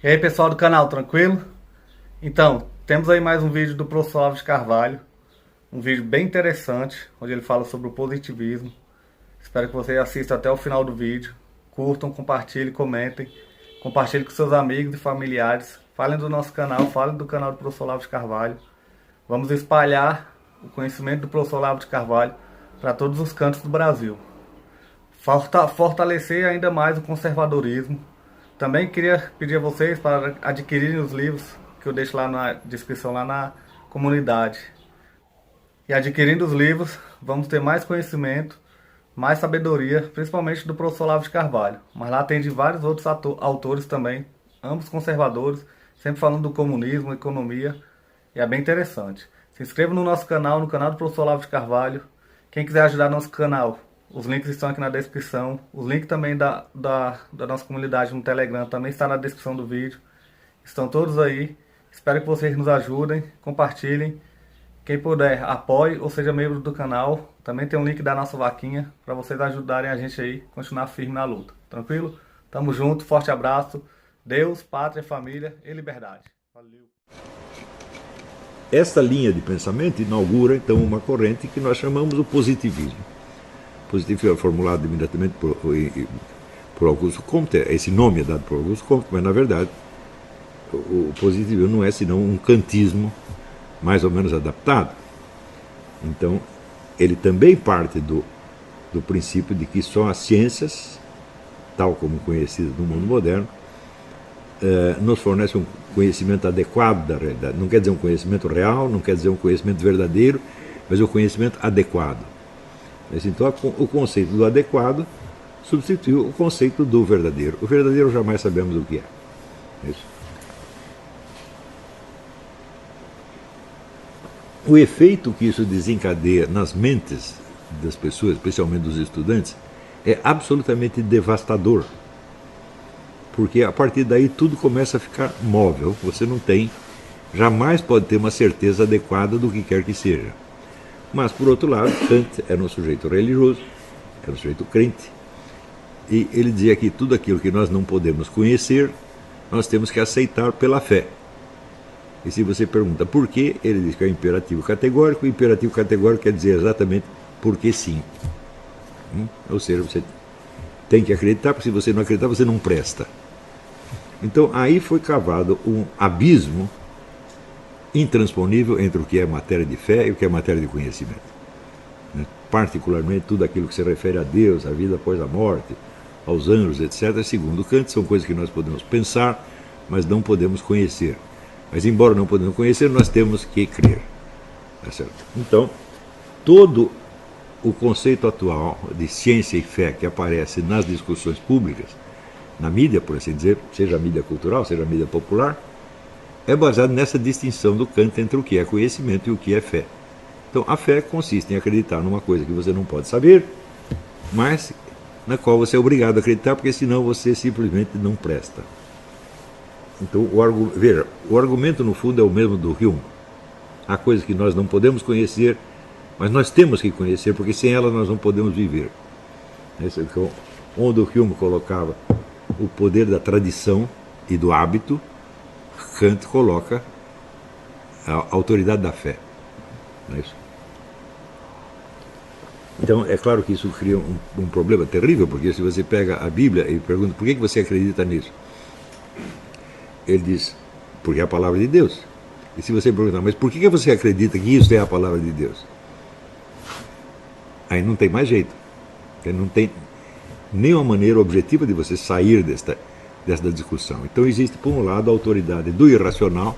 E aí pessoal do canal, tranquilo? Então, temos aí mais um vídeo do professor Olavo de Carvalho. Um vídeo bem interessante, onde ele fala sobre o positivismo. Espero que vocês assistam até o final do vídeo. Curtam, compartilhem, comentem. Compartilhem com seus amigos e familiares. Falem do nosso canal, falem do canal do professor Olavo de Carvalho. Vamos espalhar o conhecimento do professor Olavo de Carvalho para todos os cantos do Brasil. Fortalecer ainda mais o conservadorismo. Também queria pedir a vocês para adquirirem os livros que eu deixo lá na descrição, lá na comunidade. E adquirindo os livros, vamos ter mais conhecimento, mais sabedoria, principalmente do professor Olavo de Carvalho. Mas lá tem de vários outros autores também, ambos conservadores, sempre falando do comunismo, economia, e é bem interessante. Se inscreva no nosso canal, no canal do professor Olavo de Carvalho. Quem quiser ajudar nosso canal, os links estão aqui na descrição. Os links também da nossa comunidade no Telegram também está na descrição do vídeo. Estão todos aí. Espero que vocês nos ajudem, compartilhem. Quem puder, apoie ou seja membro do canal. Também tem um link da nossa vaquinha para vocês ajudarem a gente aí a continuar firme na luta. Tranquilo? Tamo junto, forte abraço. Deus, pátria, família e liberdade. Valeu! Esta linha de pensamento inaugura então uma corrente que nós chamamos o positivismo. O positivismo é formulado imediatamente por Augusto Comte. Esse nome é dado por Augusto Comte, mas na verdade o positivismo não é senão um kantismo mais ou menos adaptado. Então ele também parte do princípio de que só as ciências, tal como conhecidas no mundo moderno, nos fornecem um conhecimento adequado da realidade. Não quer dizer um conhecimento real, não quer dizer um conhecimento verdadeiro, mas um conhecimento adequado. Então o conceito do adequado substituiu o conceito do verdadeiro. O verdadeiro jamais sabemos o que é. Isso. O efeito que isso desencadeia nas mentes das pessoas, especialmente dos estudantes, é absolutamente devastador. Porque a partir daí tudo começa a ficar móvel. Você não tem, jamais pode ter uma certeza adequada do que quer que seja. Mas, por outro lado, Kant era um sujeito religioso, era um sujeito crente, e ele dizia que tudo aquilo que nós não podemos conhecer, nós temos que aceitar pela fé. E se você pergunta por quê, ele diz que é imperativo categórico. O imperativo categórico quer dizer exatamente porque sim. Ou seja, você tem que acreditar, porque se você não acreditar, você não presta. Então aí foi cavado um abismo intransponível entre o que é matéria de fé e o que é matéria de conhecimento. Particularmente tudo aquilo que se refere a Deus, a vida após a morte, aos anjos, etc. Segundo Kant, são coisas que nós podemos pensar, mas não podemos conhecer. Mas embora não podemos conhecer, nós temos que crer. Tá certo? Então, todo o conceito atual de ciência e fé que aparece nas discussões públicas, na mídia, por assim dizer, seja a mídia cultural, seja a mídia popular, é baseado nessa distinção do Kant entre o que é conhecimento e o que é fé. Então, a fé consiste em acreditar numa coisa que você não pode saber, mas na qual você é obrigado a acreditar, porque senão você simplesmente não presta. Então, veja, o argumento no fundo é o mesmo do Hume. Há coisas que nós não podemos conhecer, mas nós temos que conhecer, porque sem ela nós não podemos viver. Então, onde o Hume colocava o poder da tradição e do hábito, Kant coloca a autoridade da fé. Não é isso? Então, é claro que isso cria um problema terrível, porque se você pega a Bíblia e pergunta por que você acredita nisso, ele diz, porque é a palavra de Deus. E se você perguntar, mas por que você acredita que isso é a palavra de Deus? Aí não tem mais jeito. Não tem nenhuma maneira objetiva de você sair desta discussão. Então existe, por um lado, a autoridade do irracional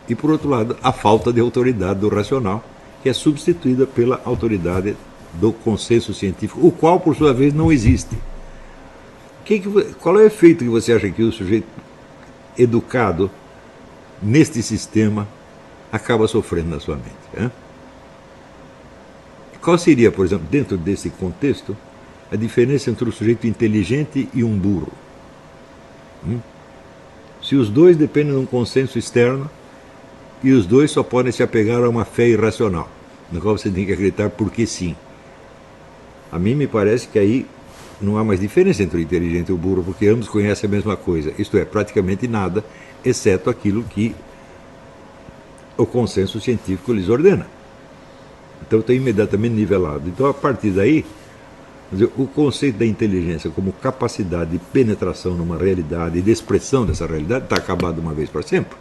e, por outro lado, a falta de autoridade do racional, que é substituída pela autoridade do consenso científico, o qual, por sua vez, não existe. Qual é o efeito que você acha que o sujeito educado neste sistema acaba sofrendo na sua mente? Qual seria, por exemplo, dentro desse contexto, a diferença entre um sujeito inteligente e um burro? Se os dois dependem de um consenso externo e os dois só podem se apegar a uma fé irracional, na qual você tem que acreditar porque sim. A mim me parece que aí não há mais diferença entre o inteligente e o burro, porque ambos conhecem a mesma coisa, isto é, praticamente nada, exceto aquilo que o consenso científico lhes ordena. Então está imediatamente nivelado. Então, a partir daí, o conceito da inteligência como capacidade de penetração numa realidade e de expressão dessa realidade está acabado uma vez para sempre.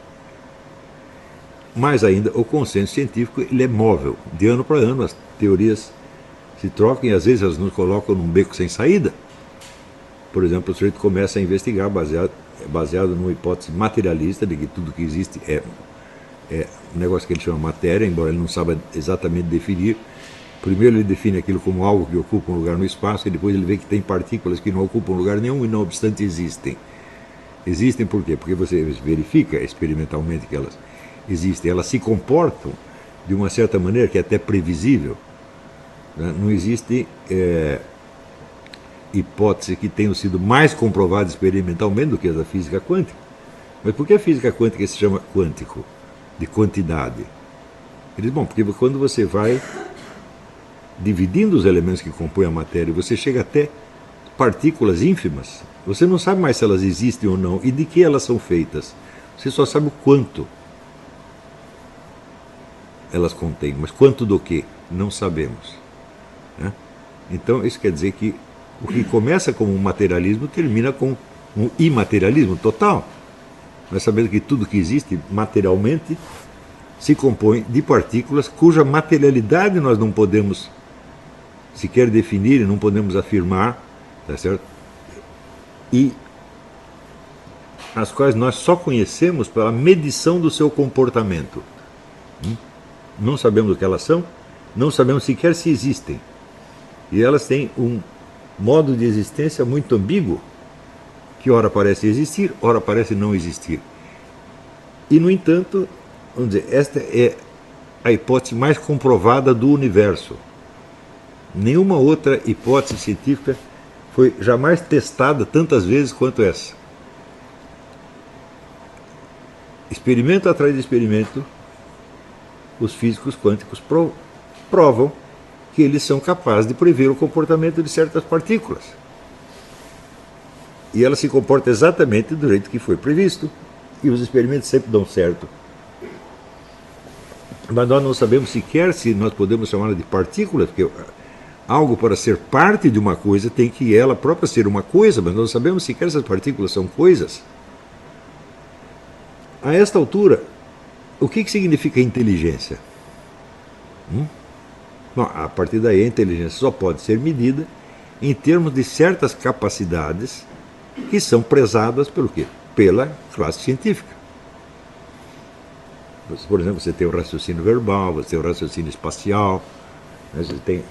Mais ainda, o consenso científico ele é móvel. De ano para ano, as teorias se trocam e às vezes elas nos colocam num beco sem saída. Por exemplo, o sujeito começa a investigar baseado numa hipótese materialista de que tudo que existe é um negócio que ele chama matéria, embora ele não saiba exatamente definir. Primeiro ele define aquilo como algo que ocupa um lugar no espaço, e depois ele vê que tem partículas que não ocupam lugar nenhum e não obstante existem. Existem por quê? Porque você verifica experimentalmente que elas existem. Elas se comportam de uma certa maneira que é até previsível. Não existe hipótese que tenham sido mais comprovadas experimentalmente do que a da física quântica. Mas por que a física quântica se chama quântico? De quantidade. Ele diz, bom, porque quando você vai dividindo os elementos que compõem a matéria, você chega até partículas ínfimas. Você não sabe mais se elas existem ou não e de que elas são feitas. Você só sabe o quanto elas contêm, mas quanto do que? Não sabemos. Né? Então, isso quer dizer que o que começa como um materialismo termina com um imaterialismo total. Nós sabemos que tudo que existe materialmente se compõe de partículas cuja materialidade nós não podemos sequer definir e não podemos afirmar, tá certo? E as quais nós só conhecemos pela medição do seu comportamento. Não sabemos o que elas são, não sabemos sequer se existem. E elas têm um modo de existência muito ambíguo, que ora parece existir, ora parece não existir. E, no entanto, vamos dizer, esta é a hipótese mais comprovada do universo. Nenhuma outra hipótese científica foi jamais testada tantas vezes quanto essa. Experimento atrás de experimento, os físicos quânticos provam que eles são capazes de prever o comportamento de certas partículas. E ela se comporta exatamente do jeito que foi previsto. E os experimentos sempre dão certo. Mas nós não sabemos sequer se nós podemos chamá-la de partícula, porque algo para ser parte de uma coisa tem que ela própria ser uma coisa, mas não sabemos sequer se as partículas são coisas. A esta altura, o que significa inteligência? Bom, a partir daí a inteligência só pode ser medida em termos de certas capacidades que são prezadas pelo quê? Pela classe científica. Por exemplo, você tem o raciocínio verbal, você tem o raciocínio espacial, você tem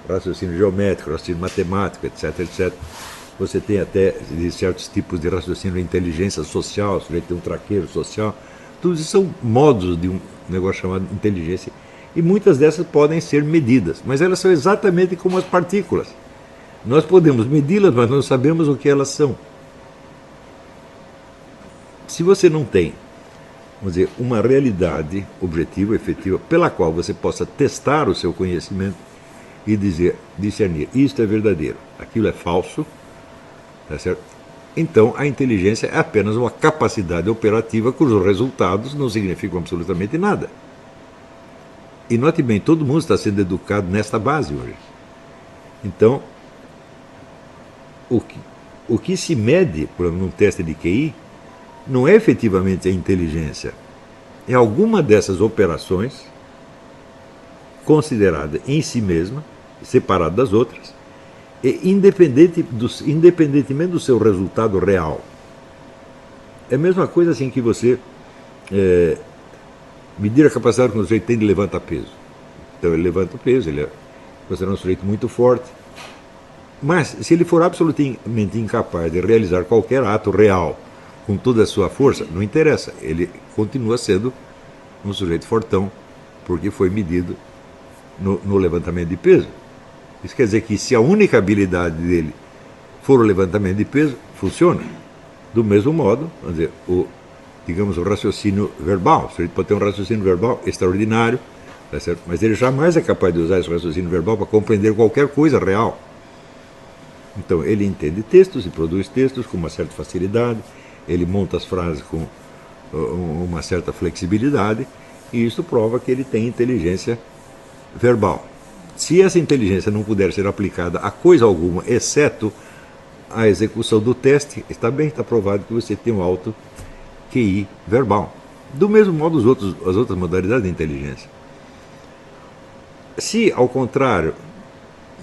raciocínio geométrico, raciocínio matemático, etc, etc. Você tem até certos tipos de raciocínio de inteligência social, você tem um traqueiro social. Tudo isso são modos de um negócio chamado inteligência. E muitas dessas podem ser medidas, mas elas são exatamente como as partículas. Nós podemos medi-las, mas não sabemos o que elas são. Se você não tem, vamos dizer, uma realidade objetiva, efetiva, pela qual você possa testar o seu conhecimento e discernir, isto é verdadeiro, aquilo é falso, tá certo? Então a inteligência é apenas uma capacidade operativa cujos resultados não significam absolutamente nada. E note bem, todo mundo está sendo educado nesta base hoje. Então, o que se mede, por exemplo, num teste de QI, não é efetivamente a inteligência. É alguma dessas operações considerada em si mesma, separada das outras, e independentemente do seu resultado real. É a mesma coisa assim que você medir a capacidade que o sujeito tem de levantar peso. Então ele levanta o peso, ele é considerado um sujeito muito forte. Mas se ele for absolutamente incapaz de realizar qualquer ato real com toda a sua força, não interessa, ele continua sendo um sujeito fortão, porque foi medido no levantamento de peso. Isso quer dizer que se a única habilidade dele for o levantamento de peso, funciona. Do mesmo modo, vamos dizer, digamos, o raciocínio verbal. O sujeito pode ter um raciocínio verbal extraordinário, tá certo? Mas ele jamais é capaz de usar esse raciocínio verbal para compreender qualquer coisa real. Então, ele entende textos e produz textos com uma certa facilidade, ele monta as frases com uma certa flexibilidade, e isso prova que ele tem inteligência verbal. Se essa inteligência não puder ser aplicada a coisa alguma, exceto a execução do teste, está provado que você tem um alto QI verbal. Do mesmo modo as outras modalidades de inteligência. Se, ao contrário,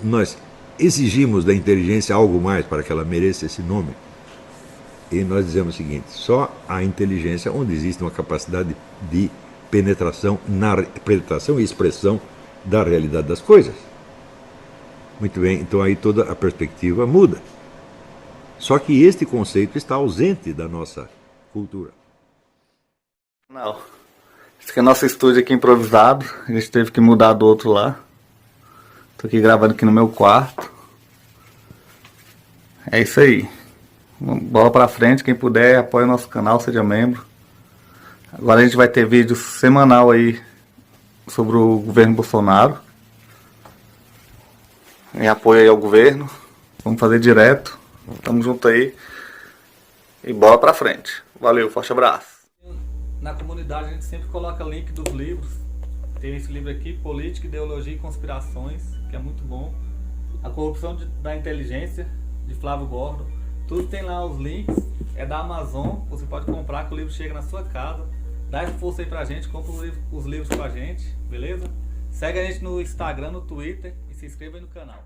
nós exigimos da inteligência algo mais para que ela mereça esse nome, e nós dizemos o seguinte: só há inteligência onde existe uma capacidade de penetração e expressão da realidade das coisas. Muito bem, então aí toda a perspectiva muda. Só que este conceito está ausente da nossa cultura. Não. Esse aqui é nosso estúdio aqui improvisado. A gente teve que mudar do outro lá. Tô aqui gravando aqui no meu quarto. É isso aí. Bola pra frente, quem puder, apoie o nosso canal, seja membro. Agora a gente vai ter vídeo semanal aí sobre o governo Bolsonaro. Em apoio aí ao governo. Vamos fazer direto. Tamo junto aí. E bola pra frente. Valeu, forte abraço. Na comunidade a gente sempre coloca link dos livros. Tem esse livro aqui, Política, Ideologia e Conspirações, que é muito bom. A Corrupção da Inteligência, de Flávio Gordon. Tudo tem lá os links. É da Amazon. Você pode comprar que o livro chega na sua casa. Dá essa força aí pra gente. Compra os livros com a gente. Beleza? Segue a gente no Instagram, no Twitter. E se inscreva aí no canal.